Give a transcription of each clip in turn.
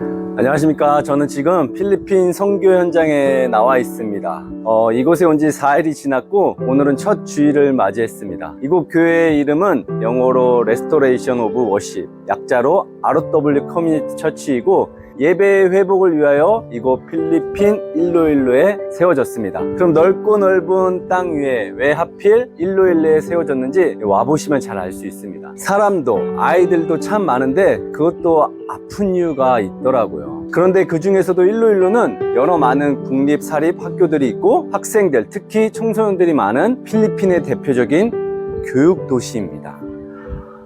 안녕하십니까. 저는 지금 필리핀 선교 현장에 나와 있습니다. 이곳에 온 지 4일이 지났고 오늘은 첫 주일을 맞이했습니다. 이곳 교회의 이름은 영어로 Restoration of Worship, 약자로 ROW 커뮤니티 처치이고 예배 회복을 위하여 이곳 필리핀 일로일로에 세워졌습니다. 그럼 넓고 넓은 땅 위에 왜 하필 일로일로에 세워졌는지 와보시면 잘 알 수 있습니다. 사람도 아이들도 참 많은데 그것도 아픈 이유가 있더라고요. 그런데 그 중에서도 일로일로는 여러 많은 국립 사립 학교들이 있고 학생들, 특히 청소년들이 많은 필리핀의 대표적인 교육 도시입니다.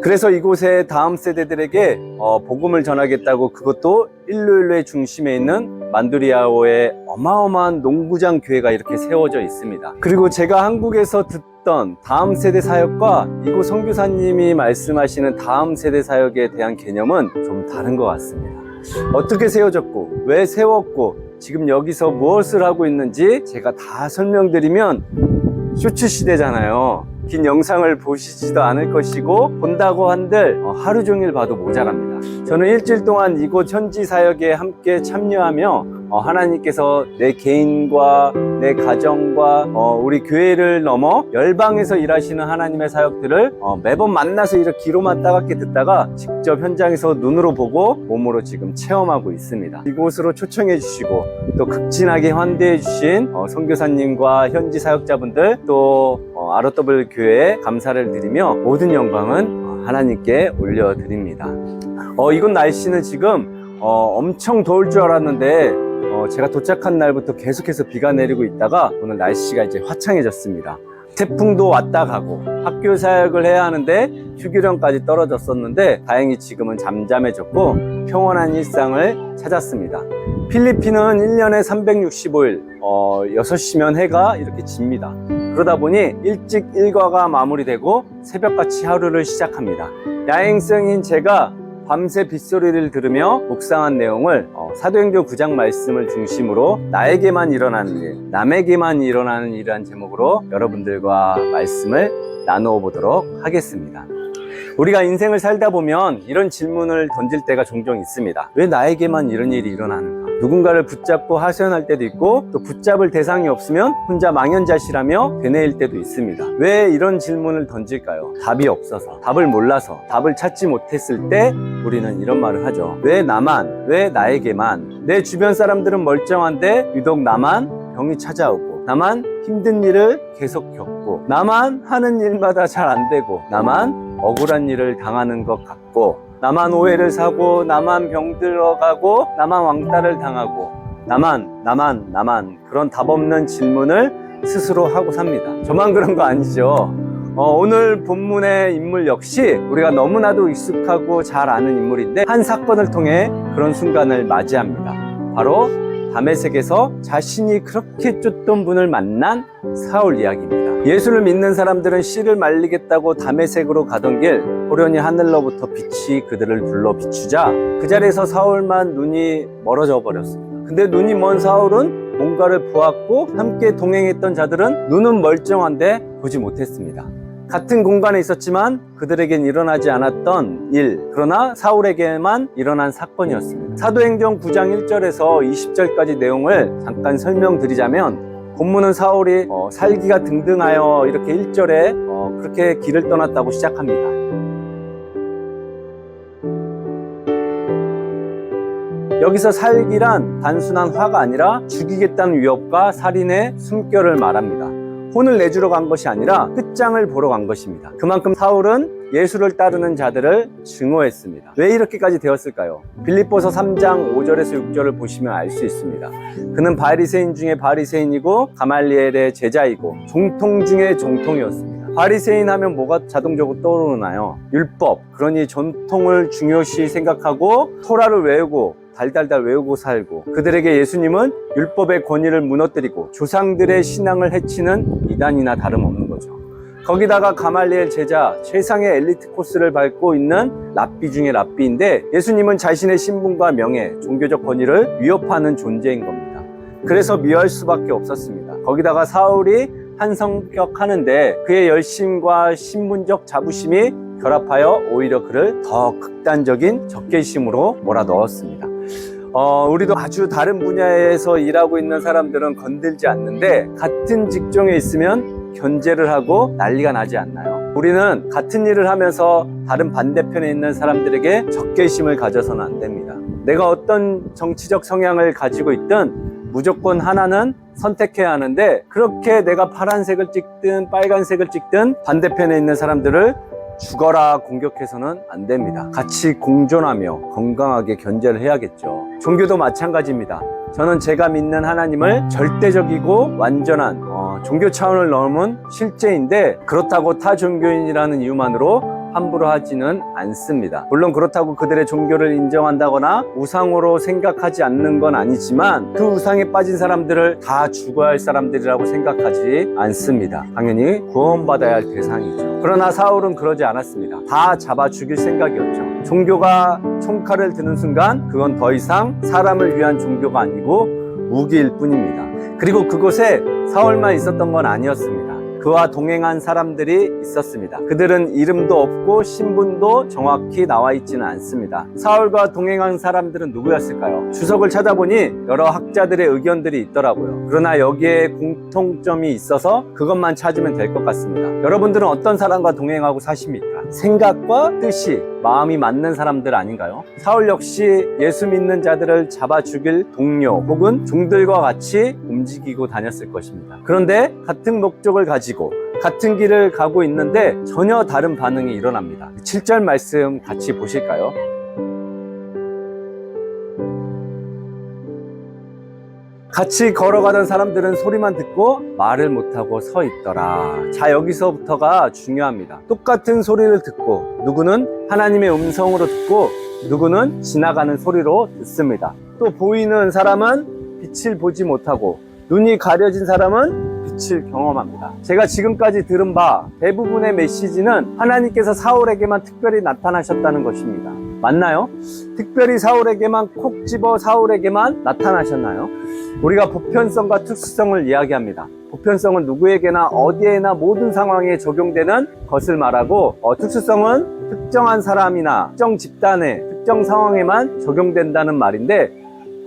그래서 이곳에 다음 세대들에게 복음을 전하겠다고, 그것도 일로일로의 중심에 있는 만두리아오의 어마어마한 농구장 교회가 이렇게 세워져 있습니다. 그리고 제가 한국에서 듣던 다음 세대 사역과 이곳 선교사님이 말씀하시는 다음 세대 사역에 대한 개념은 좀 다른 것 같습니다. 어떻게 세워졌고 왜 세웠고 지금 여기서 무엇을 하고 있는지 제가 다 설명드리면 쇼츠 시대잖아요. 긴 영상을 보시지도 않을 것이고 본다고 한들 하루 종일 봐도 모자랍니다. 저는 일주일 동안 이곳 현지 사역에 함께 참여하며 하나님께서 내 개인과 내 가정과 우리 교회를 넘어 열방에서 일하시는 하나님의 사역들을 매번 만나서 이렇게 귀로만 따갑게 듣다가 직접 현장에서 눈으로 보고 몸으로 지금 체험하고 있습니다. 이곳으로 초청해 주시고 또 극진하게 환대해 주신 선교사님과 현지 사역자분들, 또 ROW 교회에 감사를 드리며 모든 영광은 하나님께 올려드립니다. 이곳 날씨는 지금 엄청 더울 줄 알았는데 제가 도착한 날부터 계속해서 비가 내리고 있다가 오늘 날씨가 이제 화창해졌습니다. 태풍도 왔다 가고 학교 사역을 해야 하는데 휴교령까지 떨어졌었는데 다행히 지금은 잠잠해졌고 평온한 일상을 찾았습니다. 필리핀은 1년에 365일 6시면 해가 이렇게 집니다. 그러다 보니 일찍 일과가 마무리되고 새벽같이 하루를 시작합니다. 야행성인 제가 밤새 빗소리를 들으며 묵상한 내용을 사도행전 9장 말씀을 중심으로 나에게만 일어나는 일, 남에게만 일어나는 일이라는 제목으로 여러분들과 말씀을 나누어 보도록 하겠습니다. 우리가 인생을 살다 보면 이런 질문을 던질 때가 종종 있습니다. 왜 나에게만 이런 일이 일어나는가? 누군가를 붙잡고 하소연할 때도 있고, 또 붙잡을 대상이 없으면 혼자 망연자실하며 되뇌일 때도 있습니다. 왜 이런 질문을 던질까요? 답이 없어서, 답을 몰라서, 답을 찾지 못했을 때 우리는 이런 말을 하죠. 왜 나만? 왜 나에게만? 내 주변 사람들은 멀쩡한데 유독 나만 병이 찾아오고, 나만 힘든 일을 계속 겪고, 나만 하는 일마다 잘 안 되고, 나만 억울한 일을 당하는 것 같고, 나만 오해를 사고, 나만 병들어가고, 나만 왕따를 당하고, 나만 그런 답 없는 질문을 스스로 하고 삽니다. 저만 그런 거 아니죠. 오늘 본문의 인물 역시 우리가 너무나도 익숙하고 잘 아는 인물인데 한 사건을 통해 그런 순간을 맞이합니다. 바로 다메섹에서 자신이 그렇게 쫓던 분을 만난 사울 이야기입니다. 예수를 믿는 사람들은 씨를 말리겠다고 다메섹으로 가던 길 호련히 하늘로부터 빛이 그들을 둘러 비추자 그 자리에서 사울만 눈이 멀어져 버렸습니다. 근데 눈이 먼 사울은 뭔가를 보았고 함께 동행했던 자들은 눈은 멀쩡한데 보지 못했습니다. 같은 공간에 있었지만 그들에겐 일어나지 않았던 일, 그러나 사울에게만 일어난 사건이었습니다. 사도행전 9장 1절에서 20절까지 내용을 잠깐 설명드리자면, 본문은 사울이 살기가 등등하여 이렇게 1절에 그렇게 길을 떠났다고 시작합니다. 여기서 살기란 단순한 화가 아니라 죽이겠다는 위협과 살인의 숨결을 말합니다. 혼을 내주러 간 것이 아니라 끝장을 보러 간 것입니다. 그만큼 사울은 예수를 따르는 자들을 증오했습니다. 왜 이렇게까지 되었을까요? 빌립보서 3장 5절에서 6절을 보시면 알 수 있습니다. 그는 바리새인 중에 바리새인이고 가말리엘의 제자이고 종통 중에 종통이었습니다. 바리새인 하면 뭐가 자동적으로 떠오르나요? 율법, 그러니 전통을 중요시 생각하고 토라를 외우고 달달달 외우고 살고, 그들에게 예수님은 율법의 권위를 무너뜨리고 조상들의 신앙을 해치는 이단이나 다름없는 거죠. 거기다가 가말리엘 제자, 최상의 엘리트 코스를 밟고 있는 랍비 중에 랍비인데 예수님은 자신의 신분과 명예, 종교적 권위를 위협하는 존재인 겁니다. 그래서 미워할 수밖에 없었습니다. 거기다가 사울이 한 성격 하는데 그의 열심과 신분적 자부심이 결합하여 오히려 그를 더 극단적인 적개심으로 몰아넣었습니다. 우리도 아주 다른 분야에서 일하고 있는 사람들은 건들지 않는데 같은 직종에 있으면 견제를 하고 난리가 나지 않나요? 우리는 같은 일을 하면서 다른 반대편에 있는 사람들에게 적개심을 가져서는 안 됩니다. 내가 어떤 정치적 성향을 가지고 있든 무조건 하나는 선택해야 하는데, 그렇게 내가 파란색을 찍든 빨간색을 찍든 반대편에 있는 사람들을 죽어라 공격해서는 안 됩니다. 같이 공존하며 건강하게 견제를 해야겠죠. 종교도 마찬가지입니다. 저는 제가 믿는 하나님을 절대적이고 완전한 종교 차원을 넘은 실제인데, 그렇다고 타 종교인이라는 이유만으로 함부로 하지는 않습니다. 물론 그렇다고 그들의 종교를 인정한다거나 우상으로 생각하지 않는 건 아니지만, 그 우상에 빠진 사람들을 다 죽어야 할 사람들이라고 생각하지 않습니다. 당연히 구원받아야 할 대상이죠. 그러나 사울은 그러지 않았습니다. 다 잡아 죽일 생각이었죠. 종교가 총칼을 드는 순간 그건 더 이상 사람을 위한 종교가 아니고 무기일 뿐입니다. 그리고 그곳에 사울만 있었던 건 아니었습니다. 그와 동행한 사람들이 있었습니다. 그들은 이름도 없고 신분도 정확히 나와 있지는 않습니다. 사울과 동행한 사람들은 누구였을까요? 주석을 찾아보니 여러 학자들의 의견들이 있더라고요. 그러나 여기에 공통점이 있어서 그것만 찾으면 될 것 같습니다. 여러분들은 어떤 사람과 동행하고 사십니까? 생각과 뜻이, 마음이 맞는 사람들 아닌가요? 사울 역시 예수 믿는 자들을 잡아 죽일 동료 혹은 종들과 같이 움직이고 다녔을 것입니다. 그런데 같은 목적을 가지고 같은 길을 가고 있는데 전혀 다른 반응이 일어납니다. 7절 말씀 같이 보실까요? 같이 걸어가던 사람들은 소리만 듣고 말을 못하고 서 있더라. 자, 여기서부터가 중요합니다. 똑같은 소리를 듣고 누구는 하나님의 음성으로 듣고 누구는 지나가는 소리로 듣습니다. 또 보이는 사람은 빛을 보지 못하고 눈이 가려진 사람은 빛을 경험합니다. 제가 지금까지 들은 바 대부분의 메시지는 하나님께서 사울에게만 특별히 나타나셨다는 것입니다. 맞나요? 특별히 사울에게만, 콕 집어 사울에게만 나타나셨나요? 우리가 보편성과 특수성을 이야기합니다. 보편성은 누구에게나 어디에나 모든 상황에 적용되는 것을 말하고, 특수성은 특정한 사람이나 특정 집단의 특정 상황에만 적용된다는 말인데,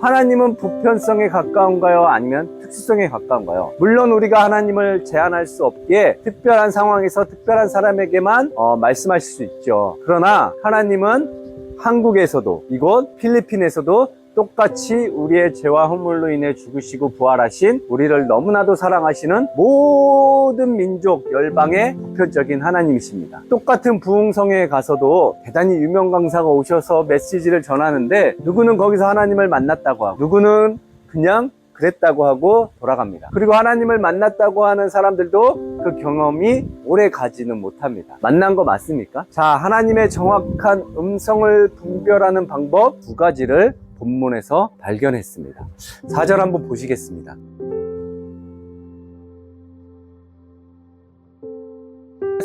하나님은 보편성에 가까운가요? 아니면 특수성에 가까운가요? 물론 우리가 하나님을 제한할 수 없기에 특별한 상황에서 특별한 사람에게만 말씀하실 수 있죠. 그러나 하나님은 한국에서도, 이곳 필리핀에서도 똑같이 우리의 죄와 허물로 인해 죽으시고 부활하신, 우리를 너무나도 사랑하시는 모든 민족 열방의 보편적인 하나님이십니다. 똑같은 부흥성에 가서도 대단히 유명 강사가 오셔서 메시지를 전하는데, 누구는 거기서 하나님을 만났다고 하고 누구는 그냥 그랬다고 하고 돌아갑니다. 그리고 하나님을 만났다고 하는 사람들도 그 경험이 오래 가지는 못합니다. 만난 거 맞습니까? 자, 하나님의 정확한 음성을 분별하는 방법 두 가지를 본문에서 발견했습니다. 4절 한번 보시겠습니다.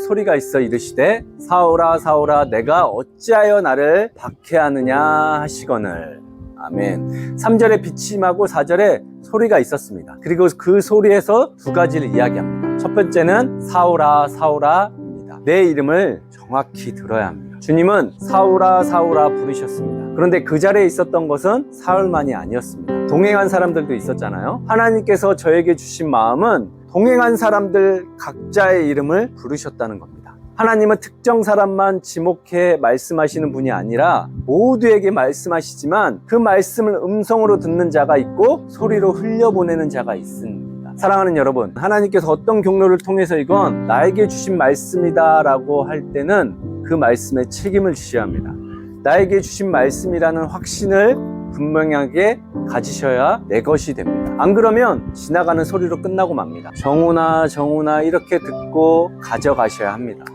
소리가 있어 이르시되 사울아 사울아 내가 어찌하여 나를 박해하느냐 하시거늘. 아멘. 3절에 빛이 임하고 4절에 소리가 있었습니다. 그리고 그 소리에서 두 가지를 이야기합니다. 첫 번째는 사울아 사울아입니다. 내 이름을 정확히 들어야 합니다. 주님은 사울아 사울아 부르셨습니다. 그런데 그 자리에 있었던 것은 사울만이 아니었습니다. 동행한 사람들도 있었잖아요. 하나님께서 저에게 주신 마음은 동행한 사람들 각자의 이름을 부르셨다는 겁니다. 하나님은 특정 사람만 지목해 말씀하시는 분이 아니라 모두에게 말씀하시지만, 그 말씀을 음성으로 듣는 자가 있고 소리로 흘려보내는 자가 있습니다. 사랑하는 여러분, 하나님께서 어떤 경로를 통해서이건 나에게 주신 말씀이다 라고 할 때는 그 말씀에 책임을 지셔야 합니다. 나에게 주신 말씀이라는 확신을 분명하게 가지셔야 내 것이 됩니다. 안 그러면 지나가는 소리로 끝나고 맙니다. 정훈아 이렇게 듣고 가져가셔야 합니다.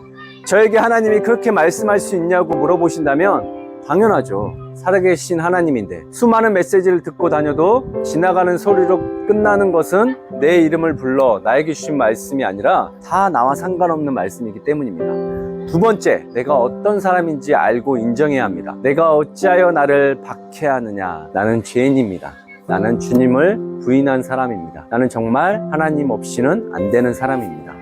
저에게 하나님이 그렇게 말씀할 수 있냐고 물어보신다면 당연하죠. 살아계신 하나님인데 수많은 메시지를 듣고 다녀도 지나가는 소리로 끝나는 것은 내 이름을 불러 나에게 주신 말씀이 아니라 다 나와 상관없는 말씀이기 때문입니다. 두 번째, 내가 어떤 사람인지 알고 인정해야 합니다. 내가 어찌하여 나를 박해하느냐. 나는 죄인입니다. 나는 주님을 부인한 사람입니다. 나는 정말 하나님 없이는 안 되는 사람입니다.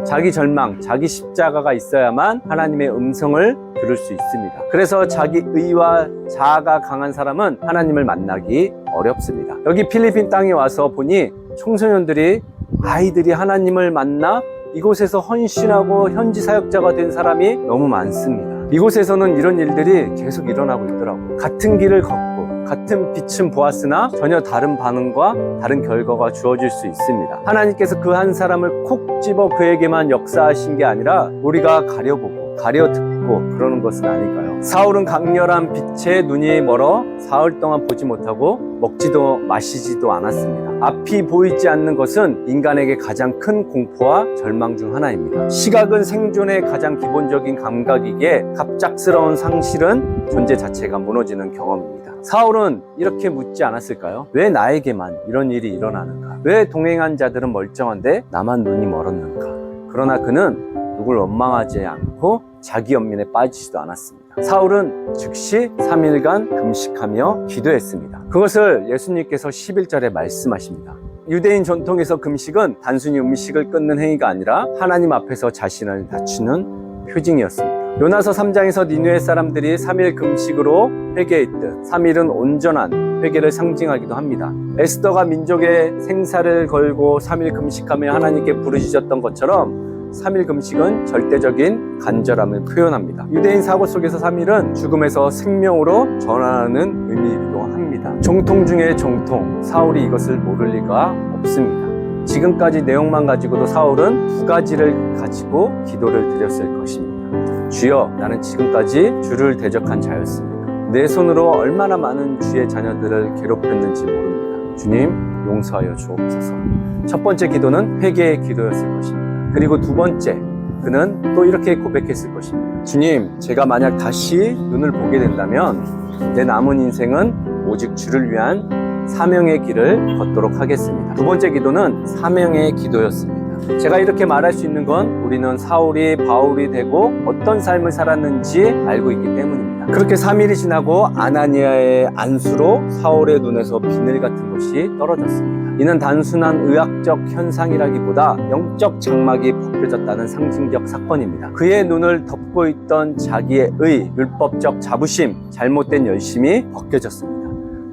자기 절망, 자기 십자가가 있어야만 하나님의 음성을 들을 수 있습니다. 그래서 자기 의와 자아가 강한 사람은 하나님을 만나기 어렵습니다. 여기 필리핀 땅에 와서 보니 청소년들이, 아이들이 하나님을 만나 이곳에서 헌신하고 현지 사역자가 된 사람이 너무 많습니다. 이곳에서는 이런 일들이 계속 일어나고 있더라고요. 같은 길을 걷고 같은 빛은 보았으나 전혀 다른 반응과 다른 결과가 주어질 수 있습니다. 하나님께서 그 한 사람을 콕 집어 그에게만 역사하신 게 아니라 우리가 가려보고 가려듣고 그러는 것은 아닐까요? 사울은 강렬한 빛에 눈이 멀어 사흘 동안 보지 못하고 먹지도 마시지도 않았습니다. 앞이 보이지 않는 것은 인간에게 가장 큰 공포와 절망 중 하나입니다. 시각은 생존의 가장 기본적인 감각이기에 갑작스러운 상실은 존재 자체가 무너지는 경험입니다. 사울은 이렇게 묻지 않았을까요? 왜 나에게만 이런 일이 일어나는가? 왜 동행한 자들은 멀쩡한데 나만 눈이 멀었는가? 그러나 그는 누굴 원망하지 않고 자기 연민에 빠지지도 않았습니다. 사울은 즉시 3일간 금식하며 기도했습니다. 그것을 예수님께서 11절에 말씀하십니다. 유대인 전통에서 금식은 단순히 음식을 끊는 행위가 아니라 하나님 앞에서 자신을 낮추는 표징이었습니다. 요나서 3장에서 니느웨 사람들이 3일 금식으로 회개했듯 3일은 온전한 회개를 상징하기도 합니다. 에스더가 민족의 생사를 걸고 3일 금식하며 하나님께 부르짖었던 것처럼 3일 금식은 절대적인 간절함을 표현합니다. 유대인 사고 속에서 3일은 죽음에서 생명으로 전환하는 의미이기도 합니다. 정통 중에 정통, 사울이 이것을 모를 리가 없습니다. 지금까지 내용만 가지고도 사울은 두 가지를 가지고 기도를 드렸을 것입니다. 주여, 나는 지금까지 주를 대적한 자였습니다. 내 손으로 얼마나 많은 주의 자녀들을 괴롭혔는지 모릅니다. 주님, 용서하여 주옵소서. 첫 번째 기도는 회개의 기도였을 것입니다. 그리고 두 번째, 그는 또 이렇게 고백했을 것입니다. 주님, 제가 만약 다시 눈을 보게 된다면 내 남은 인생은 오직 주를 위한 사명의 길을 걷도록 하겠습니다. 두 번째 기도는 사명의 기도였습니다. 제가 이렇게 말할 수 있는 건 우리는 사울이 바울이 되고 어떤 삶을 살았는지 알고 있기 때문입니다. 그렇게 3일이 지나고 아나니아의 안수로 사울의 눈에서 비늘 같은 것이 떨어졌습니다. 이는 단순한 의학적 현상이라기보다 영적 장막이 벗겨졌다는 상징적 사건입니다. 그의 눈을 덮고 있던 자기의 의, 율법적 자부심, 잘못된 열심이 벗겨졌습니다.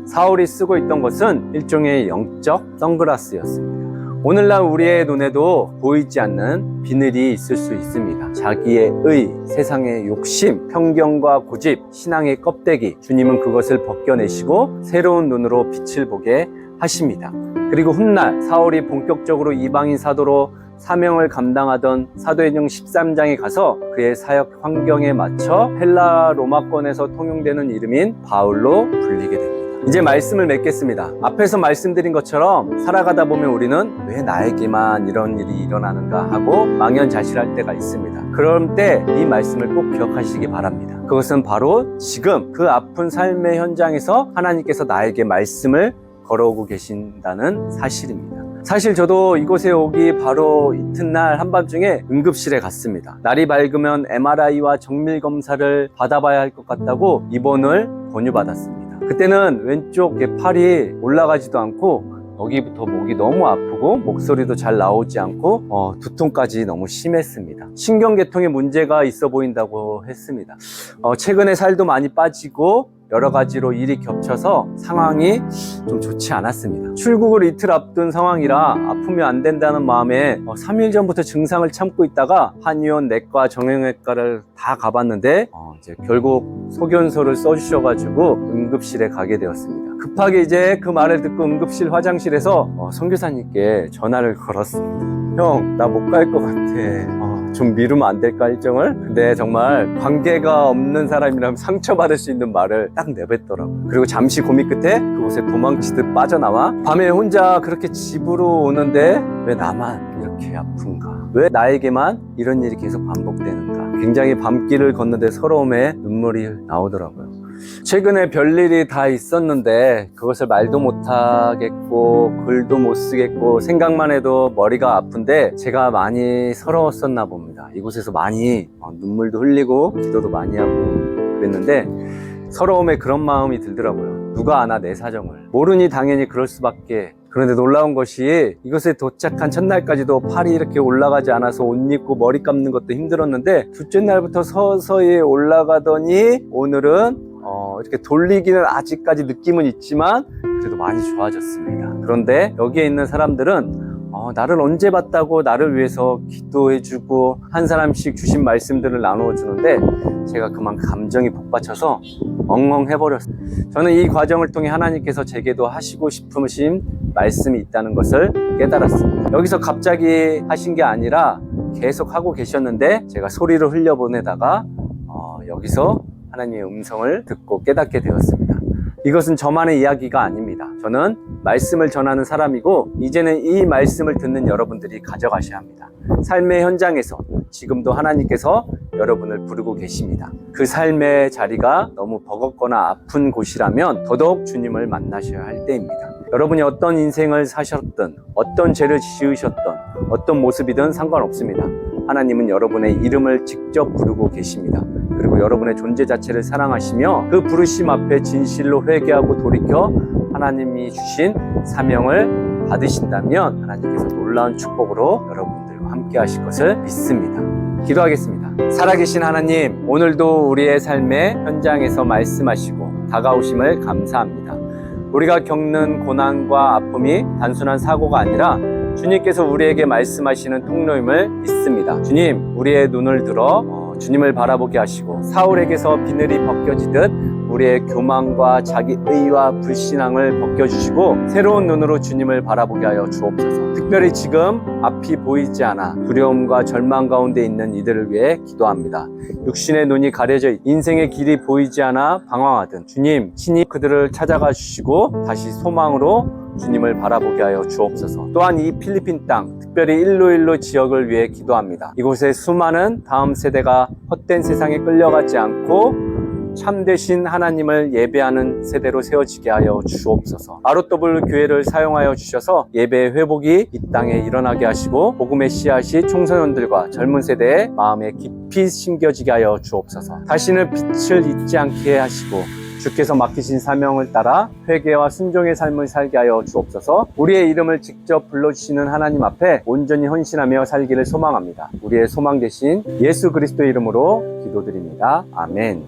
사울이 쓰고 있던 것은 일종의 영적 선글라스였습니다. 오늘날 우리의 눈에도 보이지 않는 비늘이 있을 수 있습니다. 자기의 의, 세상의 욕심, 편견과 고집, 신앙의 껍데기, 주님은 그것을 벗겨내시고 새로운 눈으로 빛을 보게 하십니다. 그리고 훗날 사울이 본격적으로 이방인 사도로 사명을 감당하던 사도행전 13장에 가서 그의 사역 환경에 맞춰 헬라 로마권에서 통용되는 이름인 바울로 불리게 됩니다. 이제 말씀을 맺겠습니다. 앞에서 말씀드린 것처럼 살아가다 보면 우리는 왜 나에게만 이런 일이 일어나는가 하고 망연자실할 때가 있습니다. 그럴 때 이 말씀을 꼭 기억하시기 바랍니다. 그것은 바로 지금 그 아픈 삶의 현장에서 하나님께서 나에게 말씀을 걸어오고 계신다는 사실입니다. 사실 저도 이곳에 오기 바로 이튿날 한밤중에 응급실에 갔습니다. 날이 밝으면 MRI와 정밀 검사를 받아봐야 할 것 같다고 입원을 권유받았습니다. 그때는 왼쪽 팔이 올라가지도 않고 여기부터 목이 너무 아프고 목소리도 잘 나오지 않고 두통까지 너무 심했습니다. 신경계통에 문제가 있어 보인다고 했습니다. 최근에 살도 많이 빠지고 여러 가지로 일이 겹쳐서 상황이 좀 좋지 않았습니다. 출국을 이틀 앞둔 상황이라 아프면 안 된다는 마음에 3일 전부터 증상을 참고 있다가 한의원, 내과, 정형외과를 다 가봤는데 이제 결국 소견서를 써주셔가지고 응급실에 가게 되었습니다. 급하게 이제 그 말을 듣고 응급실 화장실에서 선교사님께 전화를 걸었습니다. 형, 나 못 갈 것 같아. 좀 미루면 안 될까 일정을? 근데 정말 관계가 없는 사람이라면 상처받을 수 있는 말을 딱 내뱉더라고요. 그리고 잠시 고민 끝에 그곳에 도망치듯 빠져나와 밤에 혼자 그렇게 집으로 오는데 왜 나만 이렇게 아픈가? 왜 나에게만 이런 일이 계속 반복되는가? 굉장히 밤길을 걷는데 서러움에 눈물이 나오더라고요. 최근에 별일이 다 있었는데 그것을 말도 못하겠고 글도 못 쓰겠고 생각만 해도 머리가 아픈데 제가 많이 서러웠었나 봅니다. 이곳에서 많이 눈물도 흘리고 기도도 많이 하고 그랬는데 서러움에 그런 마음이 들더라고요. 누가 아나 내 사정을. 모르니 당연히 그럴 수밖에 그런데 놀라운 것이 이곳에 도착한 첫날까지도 팔이 이렇게 올라가지 않아서 옷 입고 머리 감는 것도 힘들었는데 둘째 날부터 서서히 올라가더니 오늘은 이렇게 돌리기는 아직까지 느낌은 있지만 그래도 많이 좋아졌습니다. 그런데 여기에 있는 사람들은 나를 언제 봤다고 나를 위해서 기도해주고 한 사람씩 주신 말씀들을 나누어 주는데 제가 그만 감정이 복받쳐서 엉엉 해버렸어요. 저는 이 과정을 통해 하나님께서 제게도 하시고 싶으신 말씀이 있다는 것을 깨달았습니다. 여기서 갑자기 하신 게 아니라 계속 하고 계셨는데 제가 소리를 흘려보내다가 여기서 하나님의 음성을 듣고 깨닫게 되었습니다. 이것은 저만의 이야기가 아닙니다. 저는 말씀을 전하는 사람이고 이제는 이 말씀을 듣는 여러분들이 가져가셔야 합니다. 삶의 현장에서 지금도 하나님께서 여러분을 부르고 계십니다. 그 삶의 자리가 너무 버겁거나 아픈 곳이라면 더더욱 주님을 만나셔야 할 때입니다. 여러분이 어떤 인생을 사셨든 어떤 죄를 지으셨든 어떤 모습이든 상관없습니다. 하나님은 여러분의 이름을 직접 부르고 계십니다. 그리고 여러분의 존재 자체를 사랑하시며 그 부르심 앞에 진실로 회개하고 돌이켜 하나님이 주신 사명을 받으신다면 하나님께서 놀라운 축복으로 여러분들과 함께 하실 것을 믿습니다. 기도하겠습니다. 살아계신 하나님, 오늘도 우리의 삶의 현장에서 말씀하시고 다가오심을 감사합니다. 우리가 겪는 고난과 아픔이 단순한 사고가 아니라 주님께서 우리에게 말씀하시는 통로임을 믿습니다. 주님, 우리의 눈을 들어 주님을 바라보게 하시고 사울에게서 비늘이 벗겨지듯 우리의 교만과 자기의와 불신앙을 벗겨주시고 새로운 눈으로 주님을 바라보게 하여 주옵소서. 특별히 지금 앞이 보이지 않아 두려움과 절망 가운데 있는 이들을 위해 기도합니다. 육신의 눈이 가려져 인생의 길이 보이지 않아 방황하든 주님 친히 그들을 찾아가 주시고 다시 소망으로 주님을 바라보게 하여 주옵소서. 또한 이 필리핀 땅, 특별히 일로일로 지역을 위해 기도합니다. 이곳에 수많은 다음 세대가 헛된 세상에 끌려가지 않고 참되신 하나님을 예배하는 세대로 세워지게 하여 주옵소서. 아롯더블 교회를 사용하여 주셔서 예배의 회복이 이 땅에 일어나게 하시고 복음의 씨앗이 청소년들과 젊은 세대의 마음에 깊이 심겨지게 하여 주옵소서. 다시는 빛을 잊지 않게 하시고 주께서 맡기신 사명을 따라 회개와 순종의 삶을 살게 하여 주옵소서. 우리의 이름을 직접 불러주시는 하나님 앞에 온전히 헌신하며 살기를 소망합니다. 우리의 소망 되신 예수 그리스도의 이름으로 기도드립니다. 아멘.